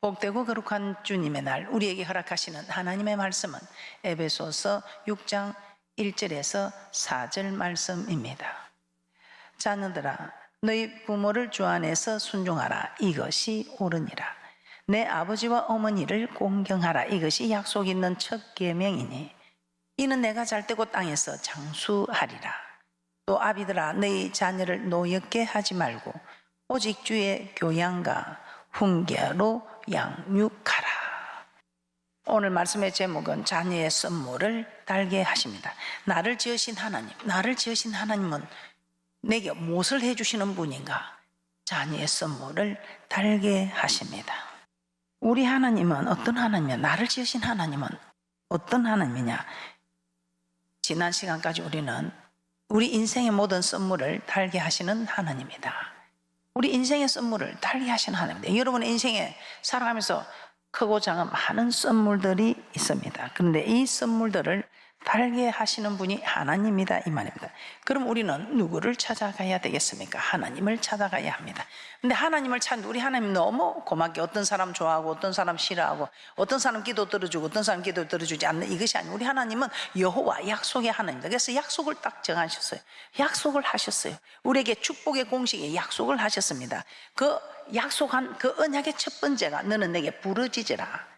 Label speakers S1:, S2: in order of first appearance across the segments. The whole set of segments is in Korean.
S1: 복되고 거룩한 주님의 날 우리에게 허락하시는 하나님의 말씀은 에베소서 6장 1절에서 4절 말씀입니다. 자녀들아, 너희 부모를 주 안에서 순종하라. 이것이 옳으니라. 내 아버지와 어머니를 공경하라. 이것이 약속 있는 첫 계명이니 이는 내가 잘되고 땅에서 장수하리라. 또 아비들아, 너희 자녀를 노엽게 하지 말고 오직 주의 교양과 훈계로 양육하라. 오늘 말씀의 제목은 자녀의 선물을 달게 하십니다. 나를 지으신 하나님은 내게 무엇을 해주시는 분인가? 자녀의 선물을 달게 하십니다. 우리 하나님은 어떤 하나님이냐? 나를 지으신 하나님은 어떤 하나님이냐? 지난 시간까지 우리는 우리 인생의 모든 선물을 달게 하시는 하나님이다. 우리 인생의 선물을 달게 하시는 하나님입니다. 여러분의 인생에 살아가면서 크고 작은 많은 선물들이 있습니다. 그런데 이 선물들을 달게 하시는 분이 하나님이다, 이 말입니다. 그럼 우리는 누구를 찾아가야 되겠습니까? 하나님을 찾아가야 합니다. 근데 하나님을 찾는 우리 하나님 너무 고맙게 어떤 사람 좋아하고 어떤 사람 싫어하고 어떤 사람 기도 들어주고 어떤 사람 기도 들어주지 않는 이것이 아니고 우리 하나님은 여호와 약속의 하나님입니다. 그래서 약속을 딱 정하셨어요. 약속을 하셨어요. 우리에게 축복의 공식에 약속을 하셨습니다. 그 약속한 그 언약의 첫 번째가 너는 내게 부르짖으라.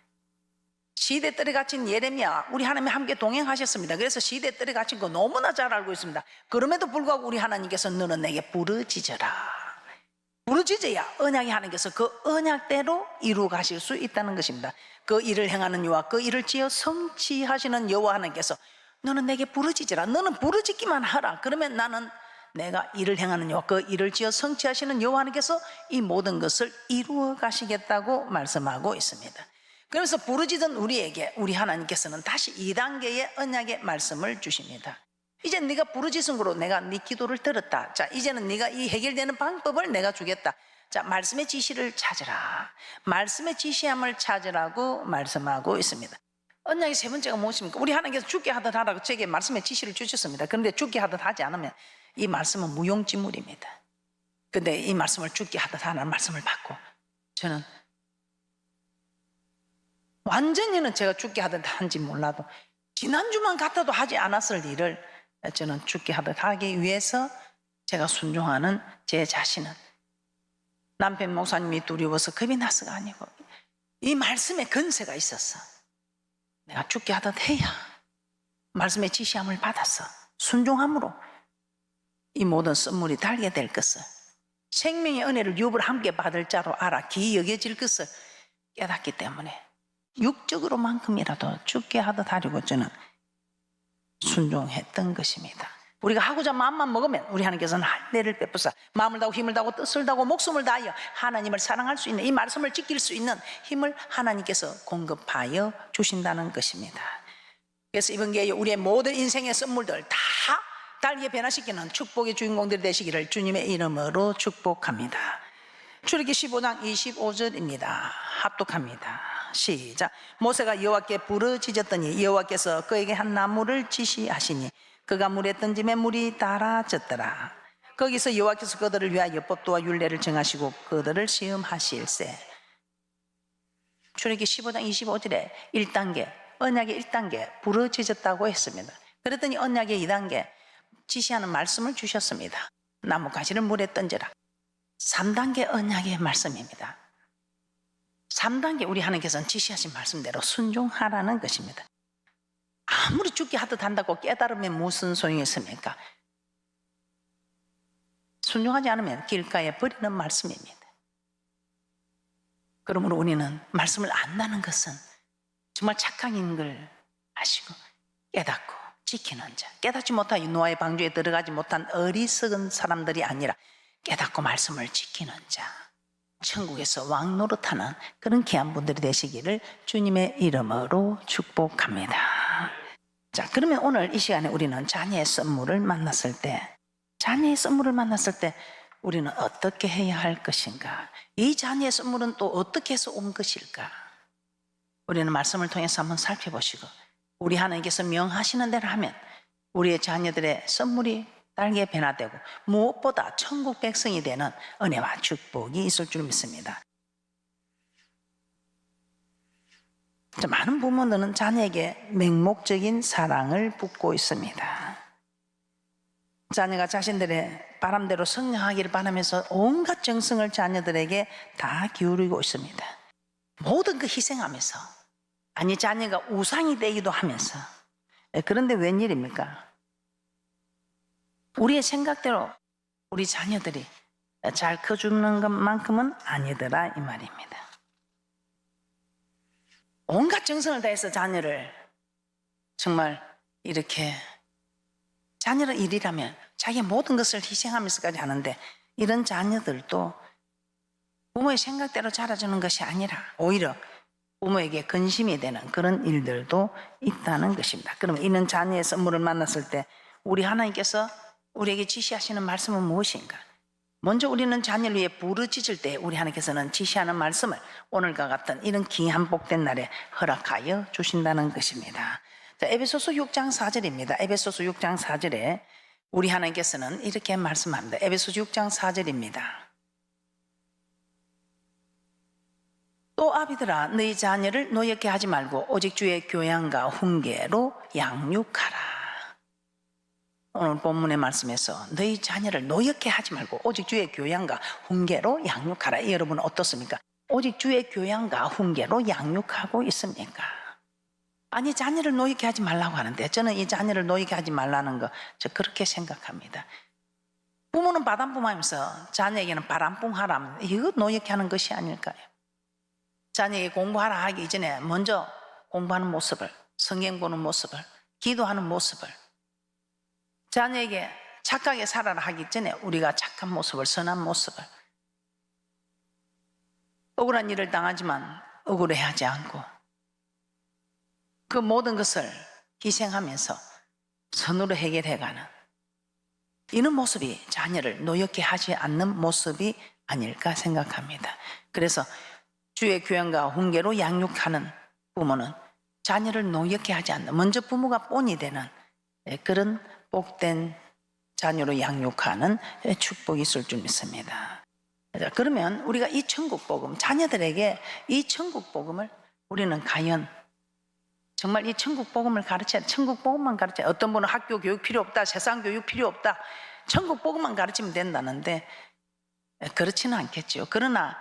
S1: 시대뜰에 갇힌 예레미야, 우리 하나님이 함께 동행하셨습니다. 그래서 시대뜰에 갇힌 거 너무나 잘 알고 있습니다. 그럼에도 불구하고 우리 하나님께서 너는 내게 부르짖어라. 부르짖어야 언약의 하나님께서 그 언약대로 이루 가실 수 있다는 것입니다. 그 일을 행하는 여호와, 그 일을 지어 성취하시는 여호와 하나님께서 너는 내게 부르짖어라. 너는 부르짖기만 하라. 그러면 나는 내가 일을 행하는 여호와, 그 일을 지어 성취하시는 여호와 하나님께서 이 모든 것을 이루어 가시겠다고 말씀하고 있습니다. 그래서 부르짖은 우리에게 우리 하나님께서는 다시 2단계의 언약의 말씀을 주십니다. 이제 네가 부르짖은 거로 내가 네 기도를 들었다. 자, 이제는 네가 이 해결되는 방법을 내가 주겠다. 자, 말씀의 지시를 찾으라. 말씀의 지시함을 찾으라고 말씀하고 있습니다. 언약의 세 번째가 무엇입니까? 우리 하나님께서 죽게 하듯 하라고 제게 말씀의 지시를 주셨습니다. 그런데 죽게 하듯 하지 않으면 이 말씀은 무용지물입니다. 그런데 이 말씀을 죽게 하듯 하는 말씀을 받고 저는 완전히는 제가 죽게 하듯 한지 몰라도 지난주만 같아도 하지 않았을 일을 저는 죽게 하듯 하기 위해서 제가 순종하는 제 자신은 남편 목사님이 두려워서 겁이 나서가 아니고 이 말씀에 건세가 있었어. 내가 죽게 하듯 해야 말씀의 지시함을 받아서 순종함으로 이 모든 선물이 달게 될 것을, 생명의 은혜를 유업을 함께 받을 자로 알아 기이 여겨질 것을 깨닫기 때문에 육적으로만큼이라도 죽게 하듯 하려고 저는 순종했던 것입니다. 우리가 하고자 마음만 먹으면 우리 하나님께서는 할례를 베푸사 마음을 다하고 힘을 다하고 뜻을 다하고 목숨을 다하여 하나님을 사랑할 수 있는 이 말씀을 지킬 수 있는 힘을 하나님께서 공급하여 주신다는 것입니다. 그래서 이번 기회에 우리의 모든 인생의 선물들 다 달게 변화시키는 축복의 주인공들이 되시기를 주님의 이름으로 축복합니다. 출애굽기 15장 25절입니다. 합독합니다. 시작. 모세가 여호와께 부르짖었더니 여호와께서 그에게 한 나무를 지시하시니 그가 물에 던짐에 물이 달아졌더라. 거기서 여호와께서 그들을 위하여 법도와 율례를 정하시고 그들을 시험하실세. 출애굽기 15장 25절에 1단계 언약의 1단계 부르짖었다고 했습니다. 그랬더니 언약의 2단계 지시하는 말씀을 주셨습니다. 나뭇가지를 물에 던져라. 3단계 언약의 말씀입니다. 3단계 우리 하나님께서는 지시하신 말씀대로 순종하라는 것입니다. 아무리 죽게 하듯 한다고 깨달으면 무슨 소용이 있습니까? 순종하지 않으면 길가에 버리는 말씀입니다. 그러므로 우리는 말씀을 안다는 것은 정말 착각인 걸 아시고 깨닫고 지키는 자, 깨닫지 못하여 노아의 방주에 들어가지 못한 어리석은 사람들이 아니라 깨닫고 말씀을 지키는 자, 천국에서 왕 노릇하는 그런 귀한 분들이 되시기를 주님의 이름으로 축복합니다. 자, 그러면 오늘 이 시간에 우리는 자녀의 선물을 만났을 때 우리는 어떻게 해야 할 것인가? 이 자녀의 선물은 또 어떻게 해서 온 것일까? 우리는 말씀을 통해서 한번 살펴보시고 우리 하나님께서 명하시는 대로 하면 우리의 자녀들의 선물이 달게 변화되고 무엇보다 천국 백성이 되는 은혜와 축복이 있을 줄 믿습니다. 많은 부모들은 자녀에게 맹목적인 사랑을 붓고 있습니다. 자녀가 자신들의 바람대로 성장하기를 바라면서 온갖 정성을 자녀들에게 다 기울이고 있습니다. 모든 거 희생하면서, 아니 자녀가 우상이 되기도 하면서. 그런데 웬일입니까? 우리의 생각대로 우리 자녀들이 잘 커주는 것만큼은 아니더라 이 말입니다. 온갖 정성을 다해서 자녀를 정말 이렇게, 자녀의 일이라면 자기 모든 것을 희생하면서까지 하는데, 이런 자녀들도 부모의 생각대로 자라주는 것이 아니라 오히려 부모에게 근심이 되는 그런 일들도 있다는 것입니다. 그러면 이런 자녀의 선물을 만났을 때 우리 하나님께서 우리에게 지시하시는 말씀은 무엇인가? 먼저 우리는 자녀를 위해 부르짖을 때 우리 하나님께서는 지시하는 말씀을 오늘과 같은 이런 귀한 복된 날에 허락하여 주신다는 것입니다. 자, 에베소서 6장 4절입니다. 에베소서 6장 4절에 우리 하나님께서는 이렇게 말씀합니다. 에베소서 6장 4절입니다. 또 아비들아 너희 자녀를 노엽게 하지 말고 오직 주의 교양과 훈계로 양육하라. 오늘 본문의 말씀에서 너희 자녀를 노엽게 하지 말고 오직 주의 교양과 훈계로 양육하라. 여러분은 어떻습니까? 오직 주의 교양과 훈계로 양육하고 있습니까? 아니 자녀를 노엽게 하지 말라고 하는데, 저는 이 자녀를 노엽게 하지 말라는 거 저 그렇게 생각합니다. 부모는 바람풍하면서 자녀에게는 바람풍하라, 이거 노엽게 하는 것이 아닐까요? 자녀에게 공부하라 하기 이전에 먼저 공부하는 모습을, 성경 보는 모습을, 기도하는 모습을, 자녀에게 착하게 살아라 하기 전에 우리가 착한 모습을, 선한 모습을, 억울한 일을 당하지만 억울해하지 않고 그 모든 것을 희생하면서 선으로 해결해가는 이런 모습이 자녀를 노엽게 하지 않는 모습이 아닐까 생각합니다. 그래서 주의 교양과 훈계로 양육하는 부모는 자녀를 노엽게 하지 않는, 먼저 부모가 본이 되는 그런 복된 자녀로 양육하는 축복이 있을 줄 믿습니다. 그러면 우리가 이 천국 복음, 자녀들에게 이 천국 복음을 우리는 과연 정말 이 천국 복음을 가르쳐야, 천국 복음만 가르쳐야, 어떤 분은 학교 교육 필요 없다, 세상 교육 필요 없다, 천국 복음만 가르치면 된다는데 그렇지는 않겠죠. 그러나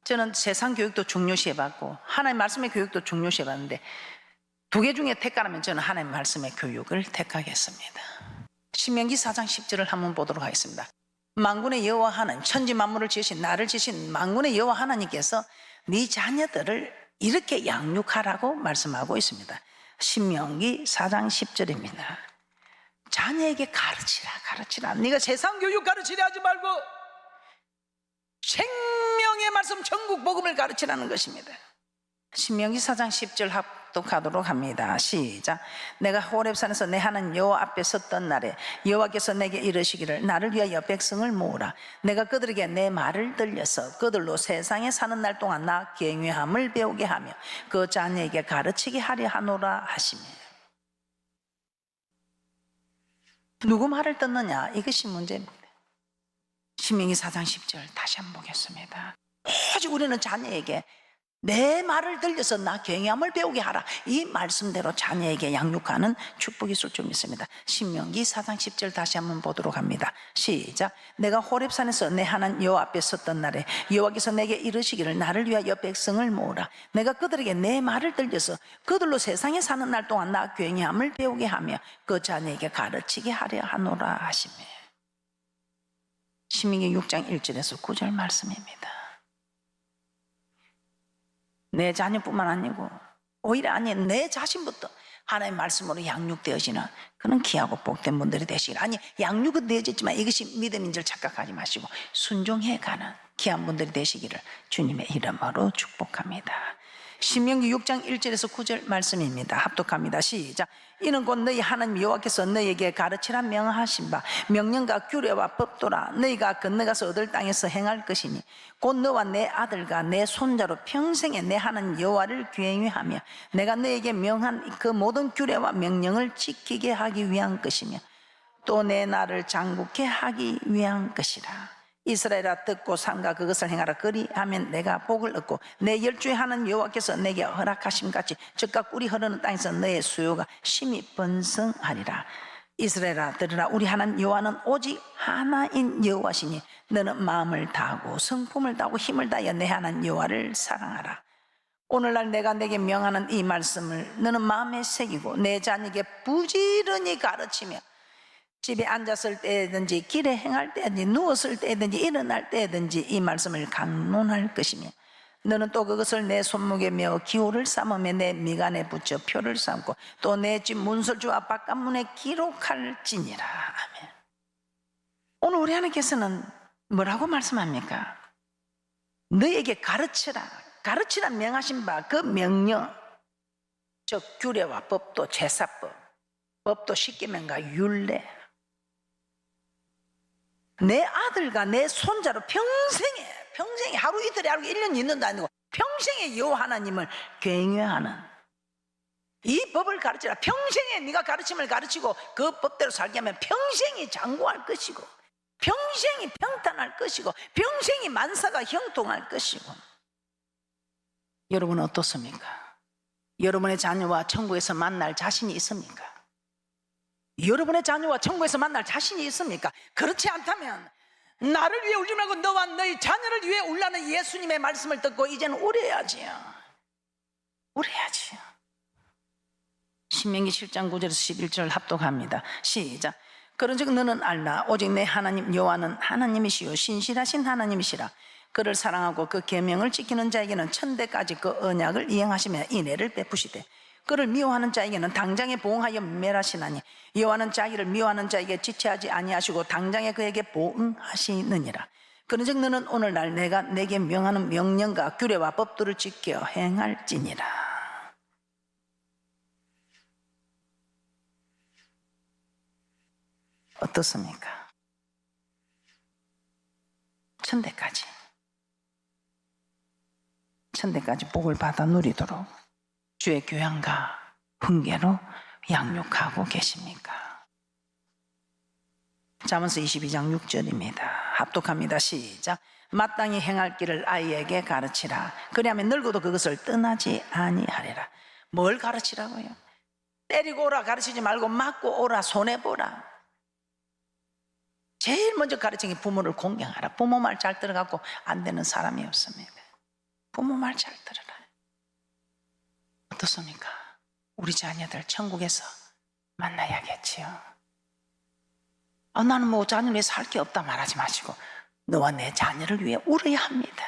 S1: 저는 세상 교육도 중요시해 봤고 하나님 말씀의 교육도 중요시해 봤는데 두 개 중에 택하라면 저는 하나님 말씀의 교육을 택하겠습니다. 신명기 4장 10절을 한번 보도록 하겠습니다. 만군의 여호와 하나님, 천지 만물을 지으신 나를 지으신 만군의 여호와 하나님께서 네 자녀들을 이렇게 양육하라고 말씀하고 있습니다. 신명기 4장 10절입니다. 자녀에게 가르치라. 네가 세상 교육 가르치려 하지 말고 생명의 말씀 천국 복음을 가르치라는 것입니다. 신명기 4장 10절 합독하도록 합니다. 시작. 내가 호렙산에서 내 하나님 여호와 앞에 섰던 날에 여호와께서 내게 이르시기를 나를 위하여 백성을 모으라. 내가 그들에게 내 말을 들려서 그들로 세상에 사는 날 동안 나 경외함을 배우게 하며 그 자녀에게 가르치게 하려 하노라 하시며. 누구 말을 듣느냐, 이것이 문제입니다. 신명기 4장 10절 다시 한번 보겠습니다. 오직 우리는 자녀에게 내 말을 들려서 나 경외함을 배우게 하라, 이 말씀대로 자녀에게 양육하는 축복이 있을 줄 믿습니다. 신명기 4장 10절 다시 한번 보도록 합니다. 시작. 내가 호렙산에서 내 하나님 여호와 앞에 섰던 날에 여호와께서 내게 이르시기를 나를 위하여 백성을 모으라. 내가 그들에게 내 말을 들려서 그들로 세상에 사는 날 동안 나 경외함을 배우게 하며 그 자녀에게 가르치게 하려 하노라 하시며. 신명기 6장 1절에서 9절 말씀입니다. 내 자녀뿐만 아니고 오히려 아니 내 자신부터 하나님의 말씀으로 양육되어지는 그런 귀하고 복된 분들이 되시기를, 아니 양육은 되어졌지만 이것이 믿음인 줄 착각하지 마시고 순종해가는 귀한 분들이 되시기를 주님의 이름으로 축복합니다. 신명기 6장 1절에서 9절 말씀입니다. 합독합니다. 시작. 이는 곧 너희 하나님 여호와께서 너희에게 가르치라 명하신 바 명령과 규례와 법도라 너희가 건너가서 얻을 땅에서 행할 것이니 곧 너와 내 아들과 내 손자로 평생에 내 하나님 여호와를 경외하며 내가 너희에게 명한 그 모든 규례와 명령을 지키게 하기 위한 것이며 또 내 나를 장국케 하기 위한 것이라. 이스라엘아 듣고 삼가 그것을 행하라. 그리하면 내가 복을 얻고 내 열주에 하는 여호와께서 내게 허락하심 같이 즉각 꿀이 흐르는 땅에서 너의 수요가 심히 번성하리라. 이스라엘아 들으라. 우리 하나님 여호와는 오직 하나인 여호와시니 너는 마음을 다하고 성품을 다하고 힘을 다하여 내 하나님 여호와를 사랑하라. 오늘날 내가 내게 명하는 이 말씀을 너는 마음에 새기고 내 자녀에게 부지런히 가르치며 집에 앉았을 때든지 길에 행할 때든지 누웠을 때든지 일어날 때든지 이 말씀을 강론할 것이며 너는 또 그것을 내 손목에 메어 기호를 삼으며 내 미간에 붙여 표를 삼고 또 내 집 문설주와 바깥문에 기록할지니라. 아멘. 오늘 우리 하나님께서는 뭐라고 말씀합니까? 너에게 가르치라. 가르치라 명하신 바 그 명령, 즉 규례와 법도 제사법, 법도 십계명과 율례, 내 아들과 내 손자로 평생에 하루 이틀에 하루 1년 있는도 아니고 평생에 여호와 하나님을 경외하는 이 법을 가르치라. 평생에 네가 가르침을 가르치고 그 법대로 살게 하면 평생이 장구할 것이고 평생이 평탄할 것이고 평생이 만사가 형통할 것이고. 여러분은 어떻습니까? 여러분의 자녀와 천국에서 만날 자신이 있습니까? 여러분의 자녀와 천국에서 만날 자신이 있습니까? 그렇지 않다면 나를 위해 울지 말고 너와 너희 자녀를 위해 울라는 예수님의 말씀을 듣고 이제는 울어야지요. 울어야지요. 신명기 7장 9절에서 11절 합독합니다. 시작. 그런즉 너는 알라. 오직 내 하나님 여호와는 하나님이시요 신실하신 하나님이시라. 그를 사랑하고 그 계명을 지키는 자에게는 천대까지 그 언약을 이행하시며 인애를 베푸시되 그를 미워하는 자에게는 당장에 보응하여 멸하시나니 여호와는 자기를 미워하는 자에게 지체하지 아니하시고 당장에 그에게 보응하시느니라. 그런즉 너는 오늘날 내가 내게 명하는 명령과 규례와 법도를 지켜 행할지니라. 어떻습니까? 천대까지 복을 받아 누리도록 주의 교양과 훈계로 양육하고 계십니까? 잠언서 22장 6절입니다. 합독합니다. 시작. 마땅히 행할 길을 아이에게 가르치라. 그리하면 늙어도 그것을 떠나지 아니하리라. 뭘 가르치라고요? 때리고 오라 가르치지 말고 맞고 오라 손해보라. 제일 먼저 가르치는 게 부모를 공경하라. 부모 말 잘 들어갖고 안 되는 사람이 없습니다. 부모 말 잘 들어라. 어떻습니까? 우리 자녀들 천국에서 만나야겠지요. 나는 뭐 자녀를 위해서 할 게 없다 말하지 마시고 너와 내 자녀를 위해 울어야 합니다.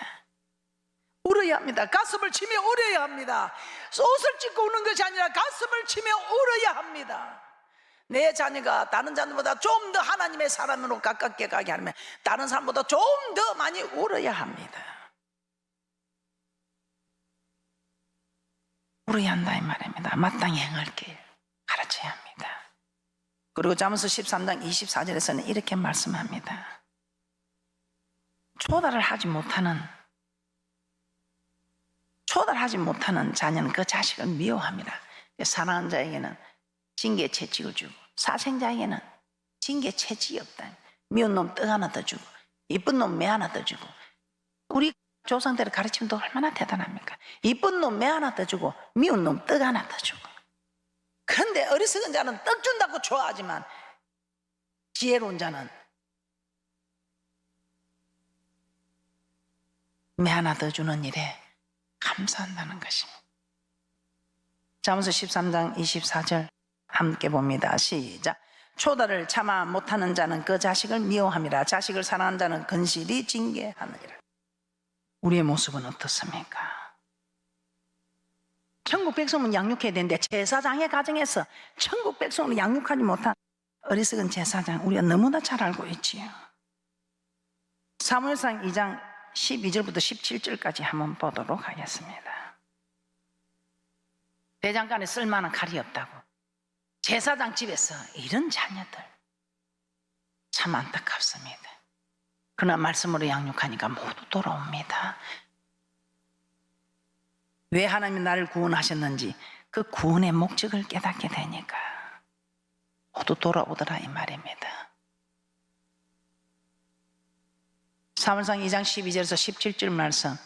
S1: 울어야 합니다. 가슴을 치며 울어야 합니다. 옷을 찢고 우는 것이 아니라 가슴을 치며 울어야 합니다. 내 자녀가 다른 자녀보다 좀 더 하나님의 사람으로 가깝게 가게 하려면 다른 사람보다 좀 더 많이 울어야 합니다. 울어야 한다 이 말입니다. 마땅히 행할 길 가르쳐야 합니다. 그리고 잠언서 13장 24절에서는 이렇게 말씀합니다. 초달을 하지 못하는 자녀는 그 자식을 미워합니다. 사랑하는 자에게는 징계 채찍을 주고 사생자에게는 징계 채찍이 없다. 미운 놈 떡 하나 더 주고 이쁜 놈 매 하나 더 주고. 우리 조상들을 가르치면 또 얼마나 대단합니까? 이쁜 놈 매 하나 더 주고 미운 놈 떡 하나 더 주고. 그런데 어리석은 자는 떡 준다고 좋아하지만 지혜로운 자는 매 하나 더 주는 일에 감사한다는 것입니다. 잠언서 13장 24절 함께 봅니다. 시작. 초달을 참아 못하는 자는 그 자식을 미워함이라. 자식을 사랑하는 자는 건실히 징계하느니라. 우리의 모습은 어떻습니까? 천국 백성은 양육해야 되는데 제사장의 가정에서 천국 백성을 양육하지 못한 어리석은 제사장, 우리가 너무나 잘 알고 있지요. 사무엘상 2장 12절부터 17절까지 한번 보도록 하겠습니다. 대장간에 쓸만한 칼이 없다고 제사장 집에서 이런 자녀들 참 안타깝습니다. 그러나 말씀으로 양육하니까 모두 돌아옵니다. 왜 하나님이 나를 구원하셨는지 그 구원의 목적을 깨닫게 되니까 모두 돌아오더라 이 말입니다. 사무엘상 2장 12절에서 17절 말씀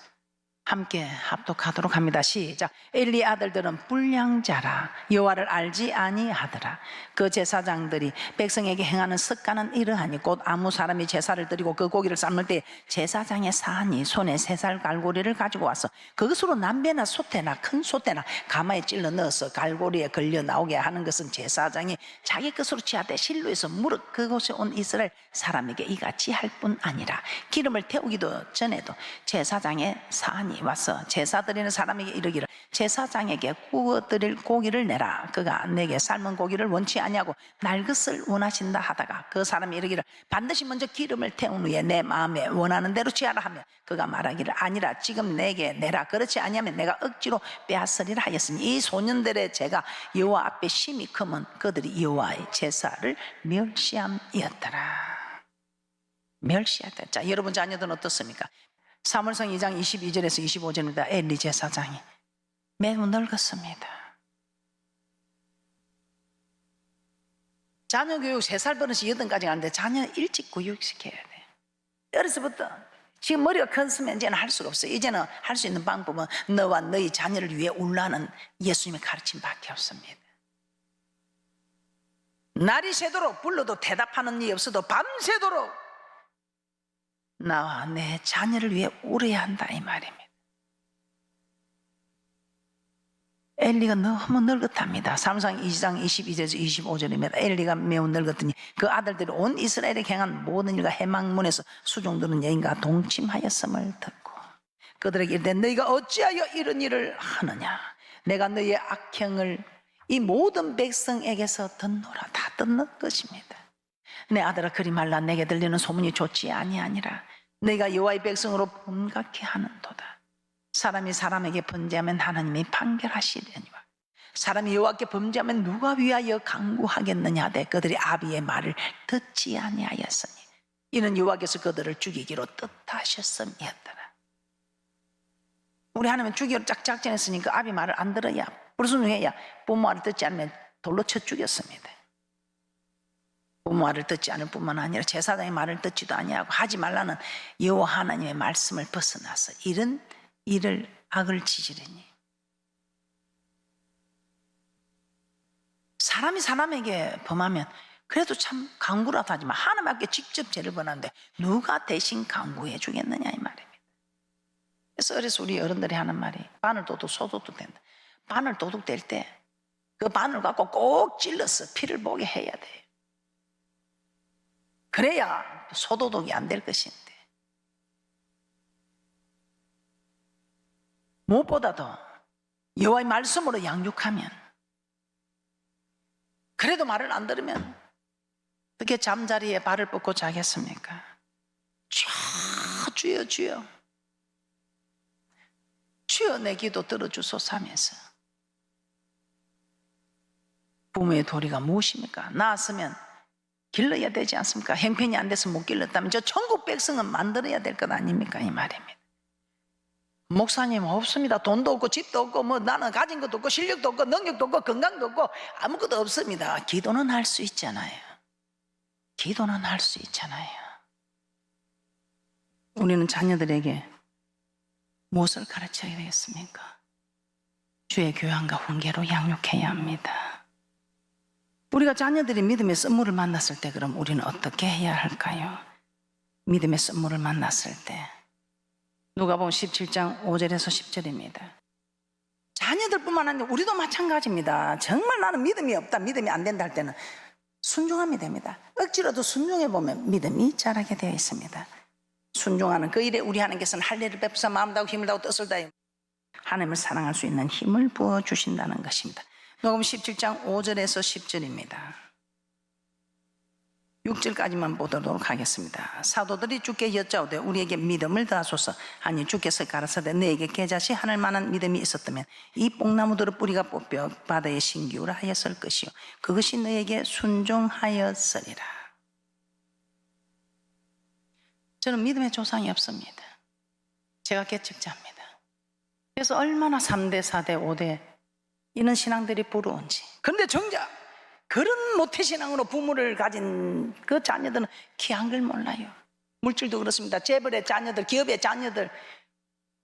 S1: 함께 합독하도록 합니다. 시작. 엘리 아들들은 불량자라 여호와를 알지 아니하더라. 그 제사장들이 백성에게 행하는 습관은 이러하니 곧 아무 사람이 제사를 드리고 그 고기를 삶을 때 제사장의 사한이 손에 3살 갈고리를 가지고 와서 그것으로 남배나 소태나 큰 소태나 가마에 찔러 넣어서 갈고리에 걸려 나오게 하는 것은 제사장이 자기 것으로 취하되 실로에서 무릇 그곳에 온 이스라엘 사람에게 이같이 할 뿐 아니라 기름을 태우기도 전에도 제사장의 사한이 와서 제사 드리는 사람에게 이르기를 제사장에게 구워 드릴 고기를 내라. 그가 내게 삶은 고기를 원치 아니하고 날 것을 원하신다 하다가 그 사람이 이르기를 반드시 먼저 기름을 태운 후에 내 마음에 원하는 대로 취하라 하며 그가 말하기를 아니라 지금 내게 내라. 그렇지 아니하면 내가 억지로 빼앗으리라 하였으니 이 소년들의 죄가 여호와 앞에 심히 크면 그들이 여호와의 제사를 멸시함이었더라. 멸시하다. 자, 여러분 자녀들은 어떻습니까? 사무엘상 2장 22절에서 25절입니다. 엘리 제사장이 매우 늙었습니다. 자녀 교육 3살 버릇이 8까지 가는데 자녀 일찍 교육시켜야 돼요. 어려서부터. 지금 머리가 컸으면 이제는 할 수가 없어요. 이제는 할 수 있는 방법은 너와 너희 자녀를 위해 울라는 예수님의 가르침밖에 없습니다. 날이 새도록 불러도 대답하는 일이 없어도 밤새도록 나와 내 자녀를 위해 울어야 한다 이 말입니다. 엘리가 너무 늙었답니다. 사무엘상 2장 22절에서 25절입니다. 엘리가 매우 늙었더니 그 아들들이 온 이스라엘에 행한 모든 일과 해망문에서 수종드는 여인과 동침하였음을 듣고 그들에게 이르되 너희가 어찌하여 이런 일을 하느냐. 내가 너희의 악행을 이 모든 백성에게서 듣노라. 다 듣는 것입니다. 내 아들아 그리 말라. 내게 들리는 소문이 좋지 아니하니라. 너희가 여호와의 백성으로 범각해 하는도다. 사람이 사람에게 범죄하면 하나님이 판결하시려니와 사람이 여호와께 범죄하면 누가 위하여 강구하겠느냐 하되 그들이 아비의 말을 듣지 아니하였으니 이는 여호와께서 그들을 죽이기로 뜻하셨음이었더라. 우리 하나님은 죽이기로 짝작전했으니까 아비 말을 안 들어야 불순종해야 부모 말을 듣지 않으면 돌로 쳐 죽였습니다. 부모 말을 듣지 않을 뿐만 아니라 제사장의 말을 듣지도 아니하고 하지 말라는 여호와 하나님의 말씀을 벗어나서 이런 일을 악을 지지르니 사람이 사람에게 범하면 그래도 참 강구라도 하지만 하나님께 직접 죄를 범하는데 누가 대신 강구해 주겠느냐 이 말입니다. 그래서 우리 어른들이 하는 말이 바늘 도둑 소도둑 된다. 바늘 도둑 될 때 그 바늘 갖고 꼭 찔러서 피를 보게 해야 돼요. 그래야 소도둑이 안 될 것인데 무엇보다도 여호와의 말씀으로 양육하면 그래도 말을 안 들으면 어떻게 잠자리에 발을 뻗고 자겠습니까? 주여 주여 주여 내 기도 들어주소서 하면서 부모의 도리가 무엇입니까? 낳았으면 길러야 되지 않습니까? 형편이 안 돼서 못 길렀다면 저 천국 백성은 만들어야 될 것 아닙니까? 이 말입니다. 목사님 없습니다. 돈도 없고 집도 없고 뭐 나는 가진 것도 없고 실력도 없고 능력도 없고 건강도 없고 아무것도 없습니다. 기도는 할 수 있잖아요. 기도는 할 수 있잖아요. 우리는 자녀들에게 무엇을 가르쳐야 되겠습니까? 주의 교양과 훈계로 양육해야 합니다. 우리가 자녀들이 믿음의 선물을 만났을 때 그럼 우리는 어떻게 해야 할까요? 믿음의 선물을 만났을 때 누가복음 17장 5절에서 10절입니다. 자녀들뿐만 아니라 우리도 마찬가지입니다. 정말 나는 믿음이 없다, 믿음이 안 된다 할 때는 순종하면 됩니다. 억지로도 순종해 보면 믿음이 자라게 되어 있습니다. 순종하는 그 일에 우리 하나님께서는 할례를 베푸사 마음 다하고 힘을 다하고 뜻을 다하여 하나님을 사랑할 수 있는 힘을 부어주신다는 것입니다. 녹음 17장 5절에서 10절입니다. 6절까지만 보도록 하겠습니다. 사도들이 주께 여짜오되 우리에게 믿음을 더하소서 하니 주께서 가라사대 너에게 계자시 하늘 만한 믿음이 있었다면 이 뽕나무들의 뿌리가 뽑혀 바다에 신기우라 하였을 것이요 그것이 너에게 순종하였으리라. 저는 믿음의 조상이 없습니다. 제가 개척자입니다. 그래서 얼마나 3대 4대 5대 이런 신앙들이 부러운지. 그런데 정작 그런 모태신앙으로 부모를 가진 그 자녀들은 귀한 걸 몰라요. 물질도 그렇습니다. 재벌의 자녀들, 기업의 자녀들,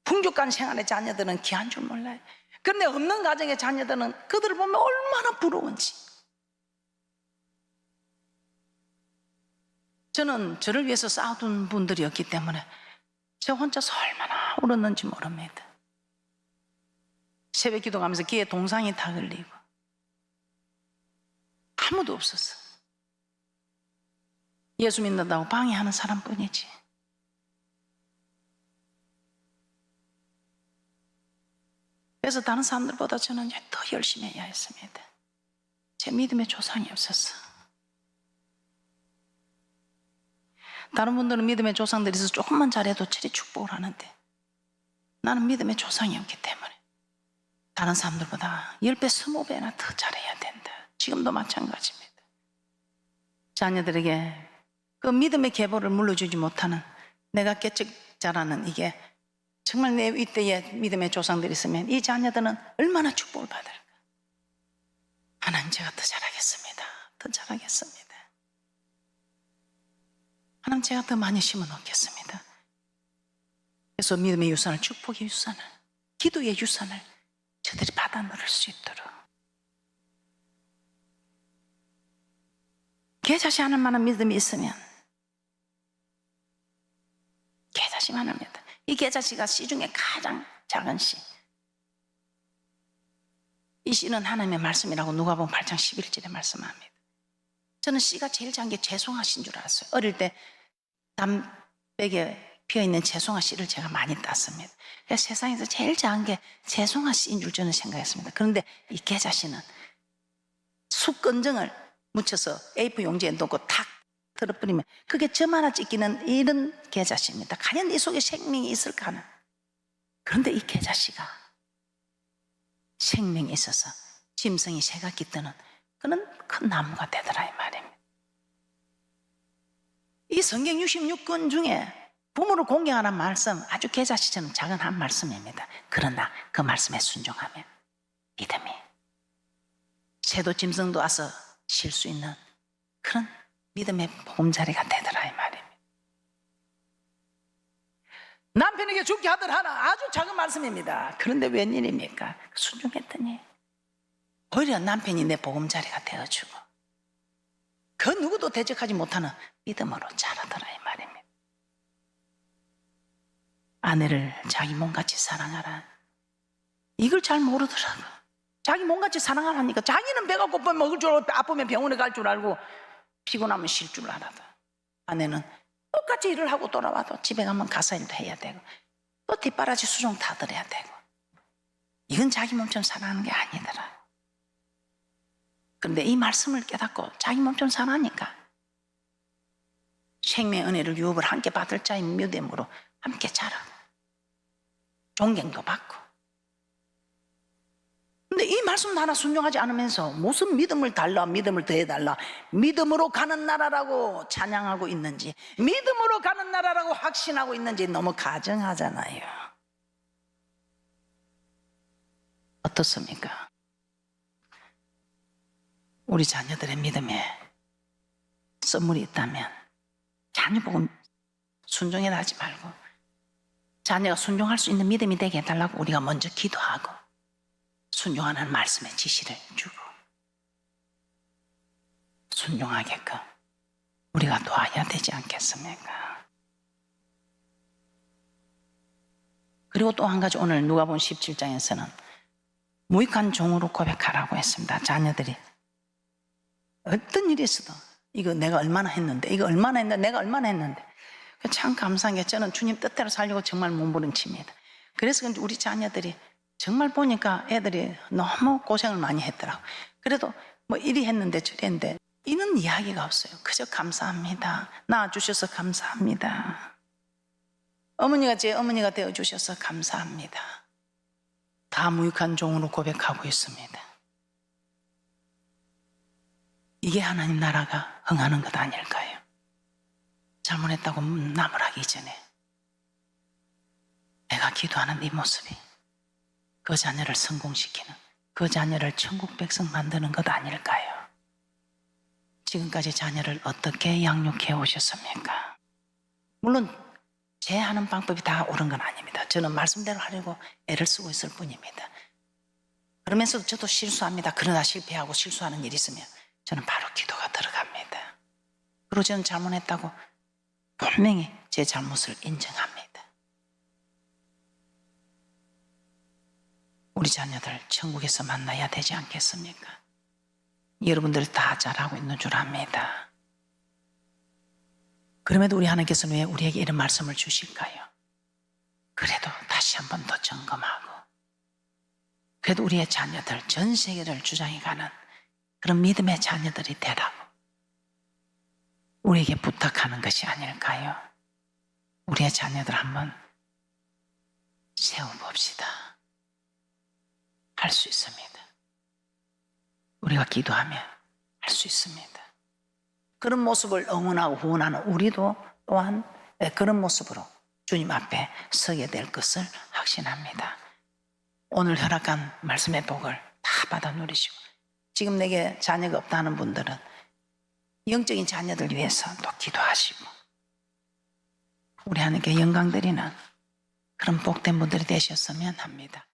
S1: 풍족한 생활의 자녀들은 귀한 줄 몰라요. 그런데 없는 가정의 자녀들은 그들을 보면 얼마나 부러운지. 저는 저를 위해서 쌓아둔 분들이었기 때문에 저 혼자서 얼마나 울었는지 모릅니다. 새벽 기도하면서 귀에 동상이 다 걸리고 아무도 없었어. 예수 믿는다고 방해하는 사람뿐이지. 그래서 다른 사람들보다 저는 더 열심히 해야 했습니다. 제 믿음의 조상이 없었어. 다른 분들은 믿음의 조상들이 있어서 조금만 잘해도 저리 축복을 하는데 나는 믿음의 조상이 없기 때문에 다른 사람들보다 10배, 20배나 더 잘해야 된다. 지금도 마찬가지입니다. 자녀들에게 그 믿음의 계보를 물려주지 못하는, 내가 깨찍 자라는 이게 정말 내 윗대에 믿음의 조상들이 있으면 이 자녀들은 얼마나 축복을 받을까. 하나님, 제가 더 잘하겠습니다. 더 잘하겠습니다. 하나님, 제가 더 많이 심어 놓겠습니다. 그래서 믿음의 유산을, 축복의 유산을, 기도의 유산을 저들이 받아 누릴 수 있도록. 개자시 하는 만한 믿음이 있으면 개자시만 합니다. 이 개자시가 씨 중에 가장 작은 씨. 이 씨는 하나님의 말씀이라고 누가복음 8장 11절에 말씀합니다. 저는 씨가 제일 작은 게 채송화 씨인 줄 알았어요. 어릴 때 담백에 피어있는 채송화 씨를 제가 많이 땄습니다. 그래서 세상에서 제일 작은 게 채송화 씨인 줄 저는 생각했습니다. 그런데 이 개자씨는 숯건정을 묻혀서 A4 용지에 넣고 탁 틀어버리면 그게 점 하나 찍히는 이런 개자씨입니다. 과연 이 속에 생명이 있을까 하는. 그런데 이 개자씨가 생명이 있어서 짐승이 새가 깃드는 그런 큰 나무가 되더라 이 말입니다. 이 성경 66권 중에 부모를 공경하는 말씀, 아주 개자씨처럼 작은 한 말씀입니다. 그러나 그 말씀에 순종하면 믿음이 새도 짐승도 와서 쉴 수 있는 그런 믿음의 보금자리가 되더라 이 말입니다. 남편에게 죽게 하더라 하나, 아주 작은 말씀입니다. 그런데 웬일입니까? 순종했더니 오히려 남편이 내 보금자리가 되어주고 그 누구도 대적하지 못하는 믿음으로 자라더라 이 말입니다. 아내를 자기 몸같이 사랑하라, 이걸 잘 모르더라고. 자기 몸같이 사랑하라니까 자기는 배가 고프면 먹을 줄 알고 아프면 병원에 갈 줄 알고 피곤하면 쉴 줄 알아도 아내는 똑같이 일을 하고 돌아와도 집에 가면 가사 일도 해야 되고 또 뒷바라지 수종 타들어야 되고, 이건 자기 몸처럼 사랑하는 게 아니더라. 그런데 이 말씀을 깨닫고 자기 몸처럼 사랑하니까 생명의 은혜를 유업을 함께 받을 자의 믿음으로 함께 자라고 존경도 받고. 근데 이 말씀 하나 순종하지 않으면서 무슨 믿음을 달라, 믿음을 더해달라, 믿음으로 가는 나라라고 찬양하고 있는지, 믿음으로 가는 나라라고 확신하고 있는지 너무 가정하잖아요. 어떻습니까? 우리 자녀들의 믿음에 선물이 있다면 자녀 보고 순종해라 하지 말고 자녀가 순종할 수 있는 믿음이 되게 해달라고 우리가 먼저 기도하고 순종하는 말씀의 지시를 주고 순종하게끔 우리가 도와야 되지 않겠습니까? 그리고 또 한 가지, 오늘 누가복음 17장에서는 무익한 종으로 고백하라고 했습니다. 자녀들이 어떤 일이 있어도 이거 내가 얼마나 했는데, 이거 얼마나 했는데, 내가 얼마나 했는데, 참 감사한 게 저는 주님 뜻대로 살려고 정말 몸부림칩니다. 그래서 우리 자녀들이 정말 보니까 애들이 너무 고생을 많이 했더라고. 그래도 뭐 이리 했는데 저리 했는데 이런 이야기가 없어요. 그저 감사합니다. 낳아주셔서 감사합니다. 어머니가 제 어머니가 되어주셔서 감사합니다. 다 무익한 종으로 고백하고 있습니다. 이게 하나님 나라가 흥하는 것 아닐까요? 잘못했다고 나무라기 전에 내가 기도하는 이 모습이 그 자녀를 성공시키는, 그 자녀를 천국 백성 만드는 것 아닐까요? 지금까지 자녀를 어떻게 양육해 오셨습니까? 물론 제 하는 방법이 다 옳은 건 아닙니다. 저는 말씀대로 하려고 애를 쓰고 있을 뿐입니다. 그러면서도 저도 실수합니다. 그러나 실패하고 실수하는 일이 있으면 저는 바로 기도가 들어갑니다. 그리고 저는 잘못했다고 분명히 제 잘못을 인정합니다. 우리 자녀들 천국에서 만나야 되지 않겠습니까? 여러분들 다 잘하고 있는 줄 압니다. 그럼에도 우리 하나님께서는 왜 우리에게 이런 말씀을 주실까요? 그래도 다시 한 번 더 점검하고, 그래도 우리의 자녀들, 전 세계를 주장해가는 그런 믿음의 자녀들이 되라고 우리에게 부탁하는 것이 아닐까요? 우리의 자녀들 한번 세워봅시다. 할 수 있습니다. 우리가 기도하면 할 수 있습니다. 그런 모습을 응원하고 후원하는 우리도 또한 그런 모습으로 주님 앞에 서게 될 것을 확신합니다. 오늘 허락한 말씀의 복을 다 받아 누리시고, 지금 내게 자녀가 없다는 분들은 영적인 자녀들 위해서 또 기도하시고, 우리 하나님께 영광 드리는 그런 복된 분들이 되셨으면 합니다.